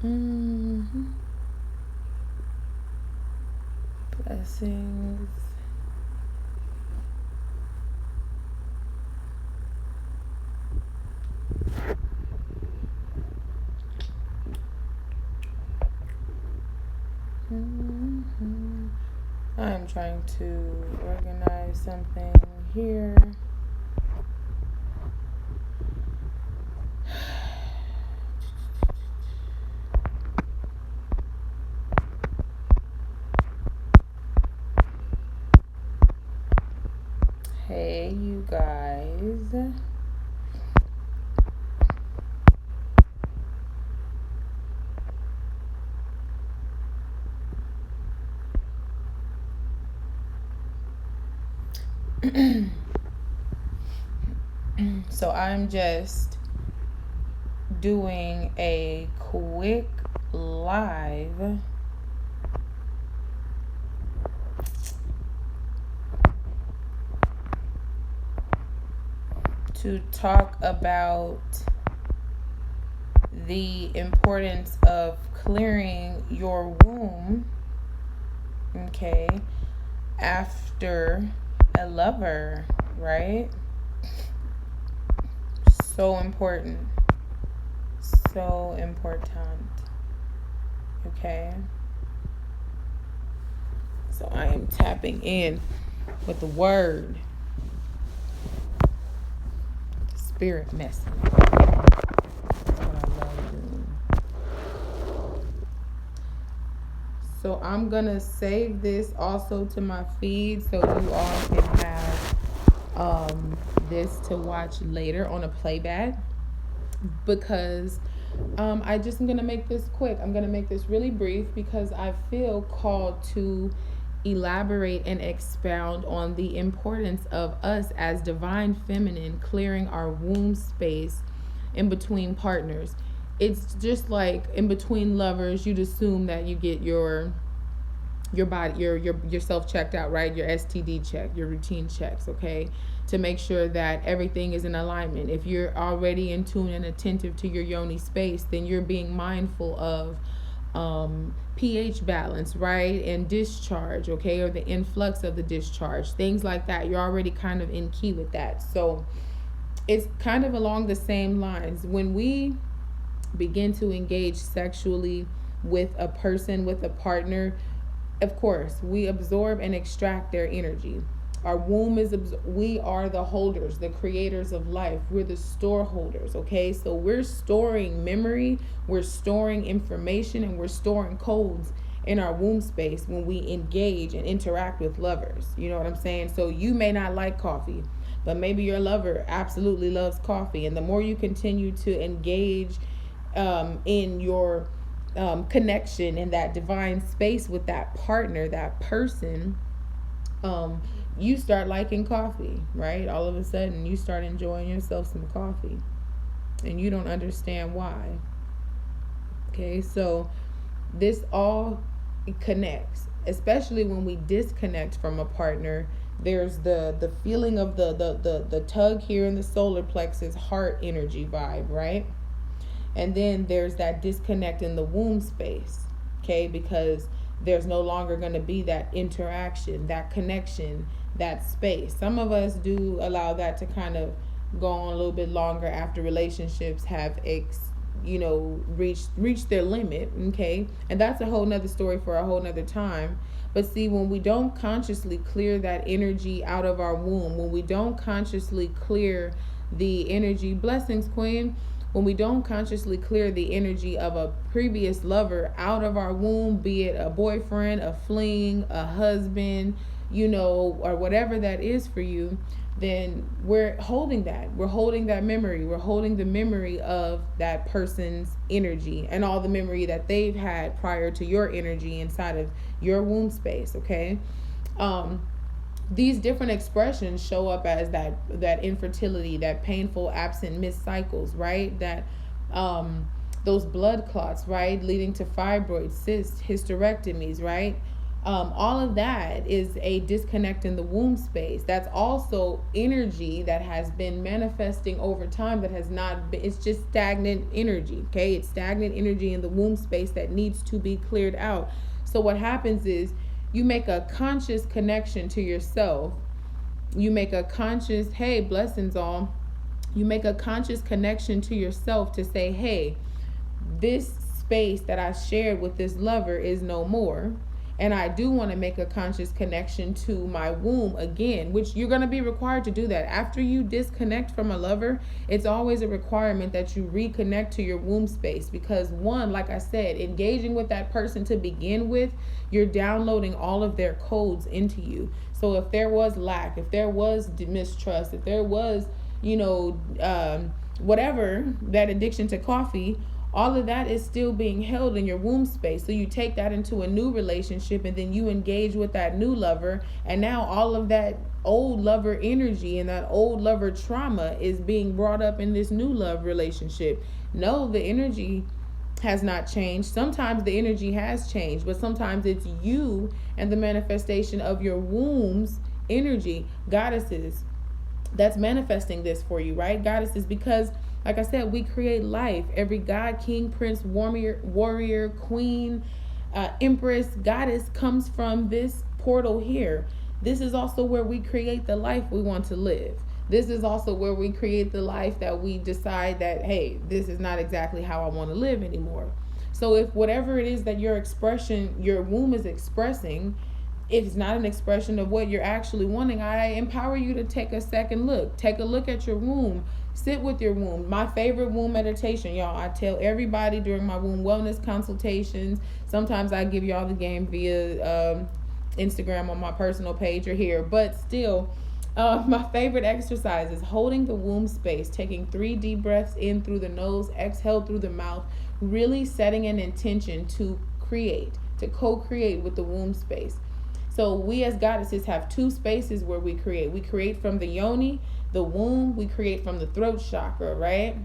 Mm-hmm. Blessings. Mm-hmm. I'm trying to organize something here. Hey, you guys. So I'm just doing a quick live to talk about the importance of clearing your womb, okay, after a lover, right? So important. So important. Okay. So I am tapping in with the word. Spirit message. That's what I love doing. So I'm gonna save this also to my feed so you all can have this to watch later on a playback, because I just am gonna make this quick. I'm gonna make this really brief because I feel called to elaborate and expound on the importance of us as divine feminine clearing our womb space in between partners. It's just like in between lovers, you'd assume that you get your body, yourself checked out, right? Your STD check, your routine checks, okay? To make sure that everything is in alignment. If you're already in tune and attentive to your yoni space, then you're being mindful of pH balance, right? And discharge, okay? Or the influx of the discharge, things like that. You're already kind of in key with that. So it's kind of along the same lines. When we begin to engage sexually with a person, with a partner, of course, we absorb and extract their energy. Our womb is, we are the holders, the creators of life. We're the store holders, okay? So we're storing memory, we're storing information, and we're storing codes in our womb space when we engage and interact with lovers. You know what I'm saying? So you may not like coffee, but maybe your lover absolutely loves coffee. And the more you continue to engage in your connection in that divine space with that partner, that person, you start liking coffee, right? All of a sudden, you start enjoying yourself some coffee, and you don't understand why. Okay, so this all connects, especially when we disconnect from a partner. There's the feeling of the tug here in the solar plexus, heart energy vibe, right? And then there's that disconnect in the womb space, okay? Because there's no longer going to be that interaction, that connection, that space. Some of us do allow that to kind of go on a little bit longer after relationships have reached their limit, okay? And that's a whole nother story for a whole nother time. But see, when we don't consciously clear that energy out of our womb, when we don't consciously clear the energy, blessings, queen, when we don't consciously clear the energy of a previous lover out of our womb, be it a boyfriend, a fling, a husband, or whatever that is for you, then we're holding that. We're holding that memory. We're holding the memory of that person's energy and all the memory that they've had prior to your energy inside of your womb space, okay? These different expressions show up as that infertility, that painful absent missed cycles, right? That those blood clots, right, leading to fibroids, cysts, hysterectomies, right? All of that is a disconnect in the womb space. That's also energy that has been manifesting over time that has not been, it's just stagnant energy. Okay, it's stagnant energy in the womb space that needs to be cleared out. So what happens is you make a conscious connection to yourself. You make a conscious, hey, blessings all. You make a conscious connection to yourself to say, hey, this space that I shared with this lover is no more. And I do want to make a conscious connection to my womb again, which you're going to be required to do that. After you disconnect from a lover, it's always a requirement that you reconnect to your womb space. Because one, like I said, engaging with that person to begin with, you're downloading all of their codes into you. So if there was lack, if there was mistrust, if there was, whatever, that addiction to coffee, all of that is still being held in your womb space. So you take that into a new relationship and then you engage with that new lover. And now all of that old lover energy and that old lover trauma is being brought up in this new love relationship. No, the energy has not changed. Sometimes the energy has changed, but sometimes it's you and the manifestation of your womb's energy. Goddesses, that's manifesting this for you, right? Goddesses, because like I said, we create life. Every god, king, prince, warrior, queen, empress, goddess comes from this portal here. This is also where we create the life we want to live. This is also where we create the life that we decide that, hey, this is not exactly how I want to live anymore. So if whatever it is that your womb is expressing, if it's not an expression of what you're actually wanting, I empower you to take a second look. Take a look at your womb. Sit with your womb. My favorite womb meditation, y'all, I tell everybody during my womb wellness consultations. Sometimes I give y'all the game via Instagram on my personal page or here. But still, my favorite exercise is holding the womb space, taking 3 deep breaths in through the nose, exhale through the mouth, really setting an intention to co-create with the womb space. So we as goddesses have 2 spaces where we create. We create from the Yoni, the womb. We create from the throat chakra, right?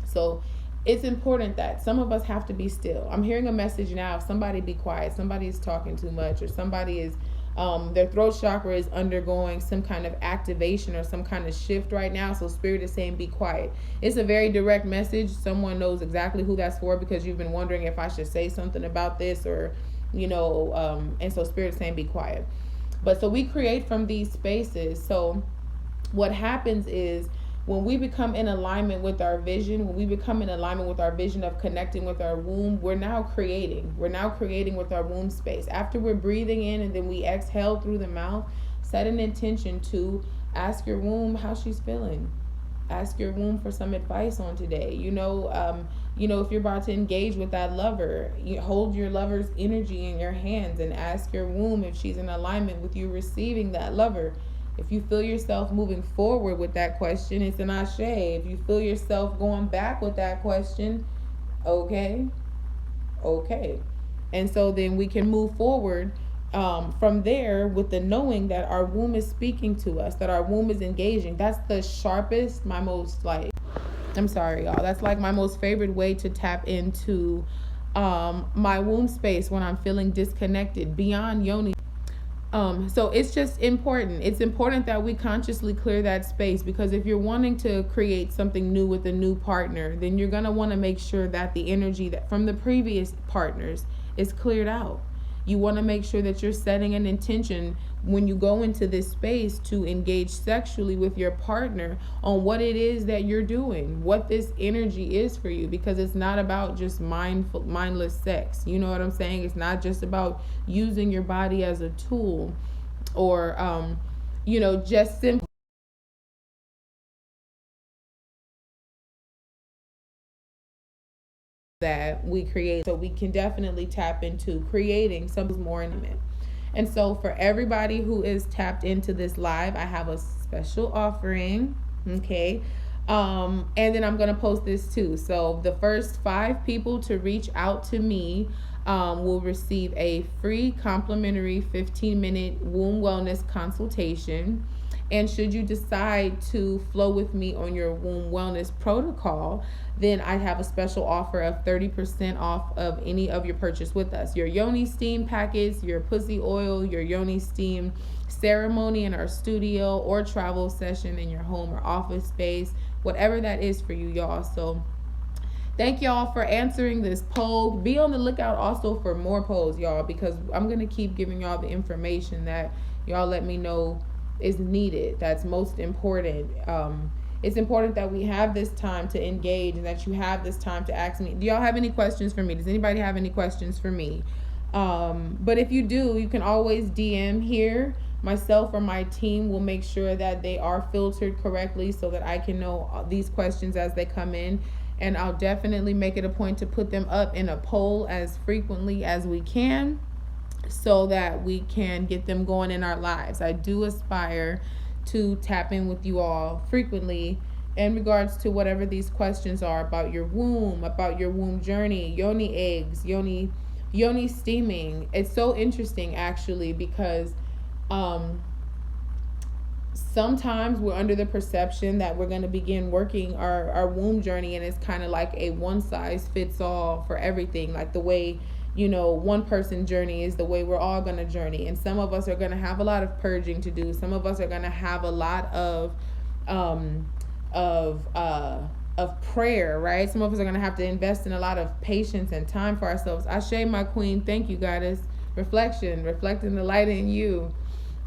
So it's important that some of us have to be still. I'm hearing a message now. If somebody be quiet, somebody is talking too much, or somebody is, their throat chakra is undergoing some kind of activation or some kind of shift right now. So spirit is saying be quiet. It's a very direct message. Someone knows exactly who that's for because you've been wondering if I should say something about this or and so spirit is saying be quiet. But so we create from these spaces. So what happens is when we become in alignment with our vision, when we become in alignment with our vision of connecting with our womb, we're now creating with our womb space. After we're breathing in and then we exhale through the mouth, set an intention to ask your womb how she's feeling. Ask your womb for some advice on today. If you're about to engage with that lover, you hold your lover's energy in your hands and ask your womb if she's in alignment with you receiving that lover. If you feel yourself moving forward with that question, it's an ashe. If you feel yourself going back with that question, okay. And so then we can move forward from there with the knowing that our womb is speaking to us, that our womb is engaging. That's the sharpest, that's like my most favorite way to tap into my womb space when I'm feeling disconnected beyond Yoni. So it's just important. It's important that we consciously clear that space, because if you're wanting to create something new with a new partner, then you're going to want to make sure that the energy that from the previous partners is cleared out. You want to make sure that you're setting an intention when you go into this space to engage sexually with your partner on what it is that you're doing, what this energy is for you, because it's not about just mindless sex. You know what I'm saying? It's not just about using your body as a tool or, just simply that we create. So we can definitely tap into creating something more intimate. And so for everybody who is tapped into this live, I have a special offering. Okay. And then I'm going to post this too. So the first 5 people to reach out to me will receive a free complimentary 15-minute womb wellness consultation. And should you decide to flow with me on your womb wellness protocol, then I have a special offer of 30% off of any of your purchase with us. Your Yoni steam packets, your pussy oil, your Yoni steam ceremony in our studio, or travel session in your home or office space, whatever that is for you, y'all. So thank y'all for answering this poll. Be on the lookout also for more polls, y'all, because I'm going to keep giving y'all the information that y'all let me know is needed. That's most important. It's important that we have this time to engage and that you have this time to ask me. Do y'all have any questions for me? Does anybody have any questions for me? But if you do, you can always DM here. Myself or my team will make sure that they are filtered correctly so that I can know these questions as they come in. And I'll definitely make it a point to put them up in a poll as frequently as we can so that we can get them going in our lives. I do aspire to tap in with you all frequently in regards to whatever these questions are about your womb journey, yoni eggs, yoni steaming. It's so interesting actually because sometimes we're under the perception that we're going to begin working our womb journey and it's kind of like a one size fits all for everything, like the way one person journey is the way we're all going to journey. And some of us are going to have a lot of purging to do. Some of us are going to have a lot of prayer, right? Some of us are going to have to invest in a lot of patience and time for ourselves. Ashe, my queen. Thank you, goddess. Reflecting the light in you.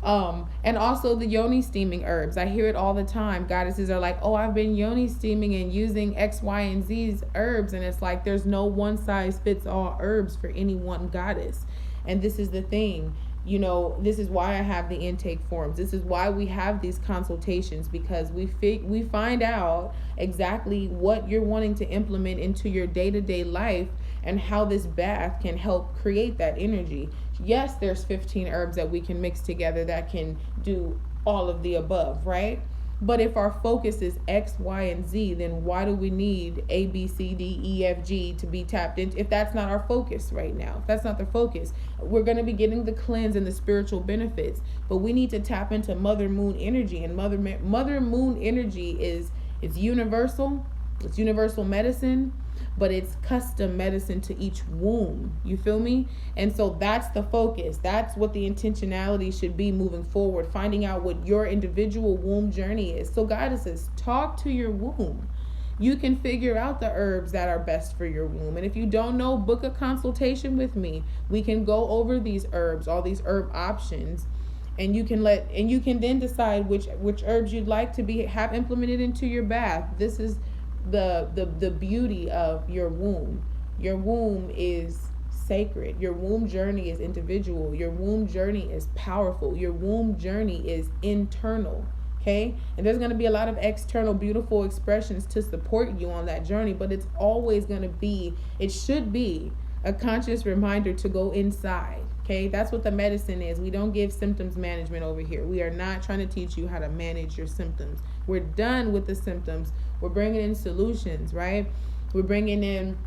And also the yoni steaming herbs. I hear it all the time. Goddesses are like, oh, I've been yoni steaming and using X, Y, and Z's herbs. And it's like, there's no one size fits all herbs for any one goddess. And this is the thing, this is why I have the intake forms. This is why we have these consultations, because we find out exactly what you're wanting to implement into your day-to-day life and how this bath can help create that energy. Yes, there's 15 herbs that we can mix together that can do all of the above, right? But if our focus is X, Y, and Z, then why do we need A, B, C, D, E, F, G to be tapped into? If that's not our focus right now, if that's not the focus, we're going to be getting the cleanse and the spiritual benefits. But we need to tap into Mother Moon energy. And Mother Moon energy is universal. It's universal medicine, but it's custom medicine to each womb. You feel me? And so that's the focus. That's what the intentionality should be moving forward, finding out what your individual womb journey is. So goddesses, talk to your womb. You can figure out the herbs that are best for your womb. And if you don't know, book a consultation with me. We can go over these herbs, all these herb options, and you can then decide which herbs you'd like to have implemented into your bath. This is the beauty of your womb. Your womb is sacred. Your womb journey is individual. Your womb journey is powerful. Your womb journey is internal. Okay? And there's going to be a lot of external beautiful expressions to support you on that journey, but it's always going to be, it should be a conscious reminder to go inside. Okay? That's what the medicine is. We don't give symptoms management over here. We are not trying to teach you how to manage your symptoms. We're done with the symptoms. We're bringing in solutions, right? We're bringing in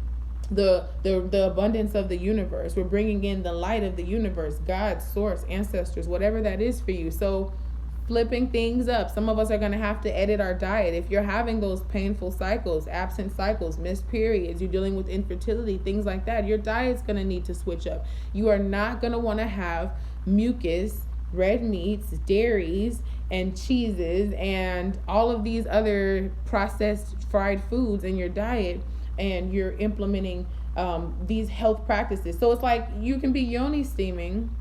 the abundance of the universe. We're bringing in the light of the universe, God, source, ancestors, whatever that is for you. So flipping things up. Some of us are going to have to edit our diet. If you're having those painful cycles, absent cycles, missed periods, you're dealing with infertility, things like that, your diet's going to need to switch up. You are not going to want to have mucus, red meats, dairies, and cheeses, and all of these other processed fried foods in your diet, and you're implementing these health practices. So it's like you can be yoni steaming,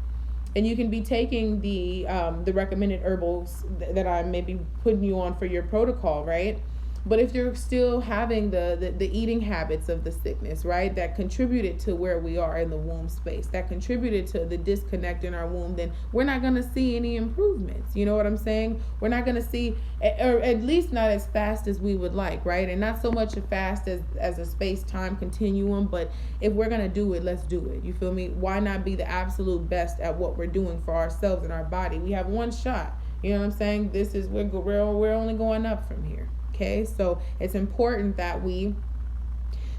and you can be taking the recommended herbals that I may be putting you on for your protocol, right? But if you're still having the eating habits of the sickness, right, that contributed to where we are in the womb space, that contributed to the disconnect in our womb, then we're not going to see any improvements. You know what I'm saying? We're not going to see, or at least not as fast as we would like, right? And not so much as fast as a space-time continuum, but if we're going to do it, let's do it. You feel me? Why not be the absolute best at what we're doing for ourselves and our body? We have one shot. You know what I'm saying? We're only going up from here. Okay, so it's important that we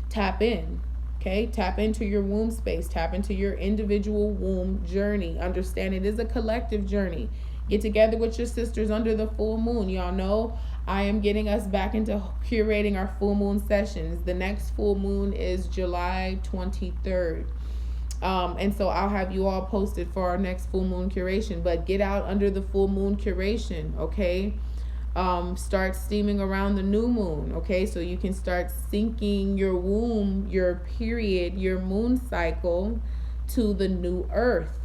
tap in. Okay, tap into your womb space, tap into your individual womb journey. Understand it is a collective journey. Get together with your sisters under the full moon. Y'all know I am getting us back into curating our full moon sessions. The next full moon is July 23rd. And so I'll have you all posted for our next full moon curation. But get out under the full moon curation, okay? Start steaming around the new moon, okay? So you can start syncing your womb, your period, your moon cycle to the new earth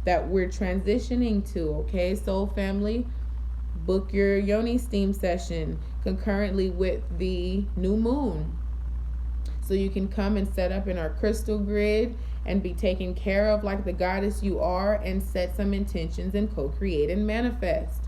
that we're transitioning to, okay? Soul family, book your Yoni steam session concurrently with the new moon. So you can come and set up in our crystal grid and be taken care of like the goddess you are, and set some intentions and co-create and manifest.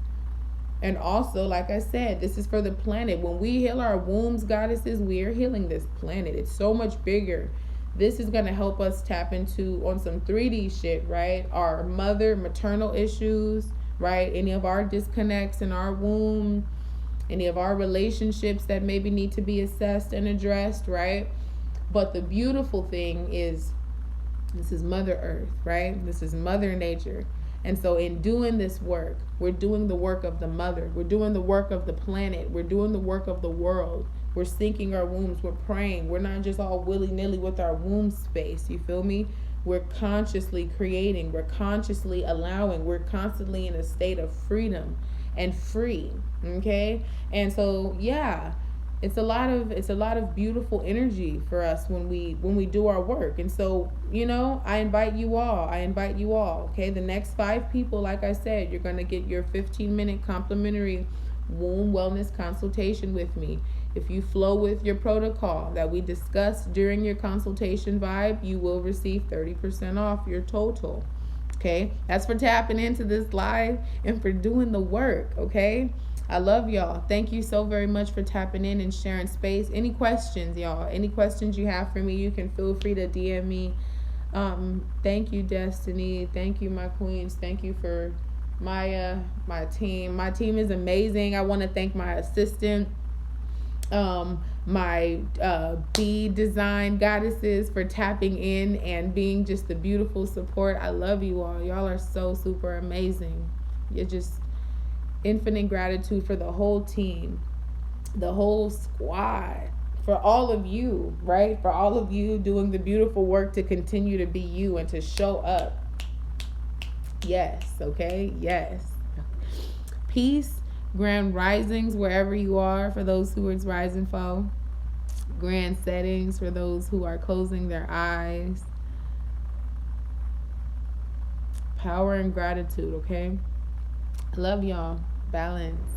And also, like I said, this is for the planet. When we heal our wombs, goddesses, we are healing this planet. It's so much bigger. This is going to help us tap into on some 3D shit, right? Our maternal issues, right? Any of our disconnects in our womb, any of our relationships that maybe need to be assessed and addressed, right? But the beautiful thing is, this is Mother Earth, right? This is Mother Nature. And so in doing this work, we're doing the work of the mother. We're doing the work of the planet. We're doing the work of the world. We're syncing our wombs. We're praying. We're not just all willy-nilly with our womb space. You feel me? We're consciously creating. We're consciously allowing. We're constantly in a state of freedom and free. Okay? And so, yeah. It's a lot of beautiful energy for us when we do our work. And so, I invite you all. Okay, the next 5 people, like I said, you're going to get your 15-minute complimentary womb wellness consultation with me. If you flow with your protocol that we discussed during your consultation vibe, you will receive 30% off your total. Okay, that's for tapping into this live and for doing the work. Okay, I love y'all. Thank you so very much for tapping in and sharing space. Any questions, y'all? Any questions you have for me, you can feel free to DM me. Thank you, Destiny. Thank you, my queens. Thank you for my team. My team is amazing. I want to thank my assistant, my bead design goddesses, for tapping in and being just the beautiful support. I love you all. Y'all are so super amazing. You're just infinite gratitude for the whole team, the whole squad, for all of you, right? For all of you doing the beautiful work to continue to be you and to show up. Yes, okay? Yes. Peace, grand risings wherever you are for those who it's rising for. Grand settings for those who are closing their eyes. Power and gratitude, okay? Love y'all. Balance.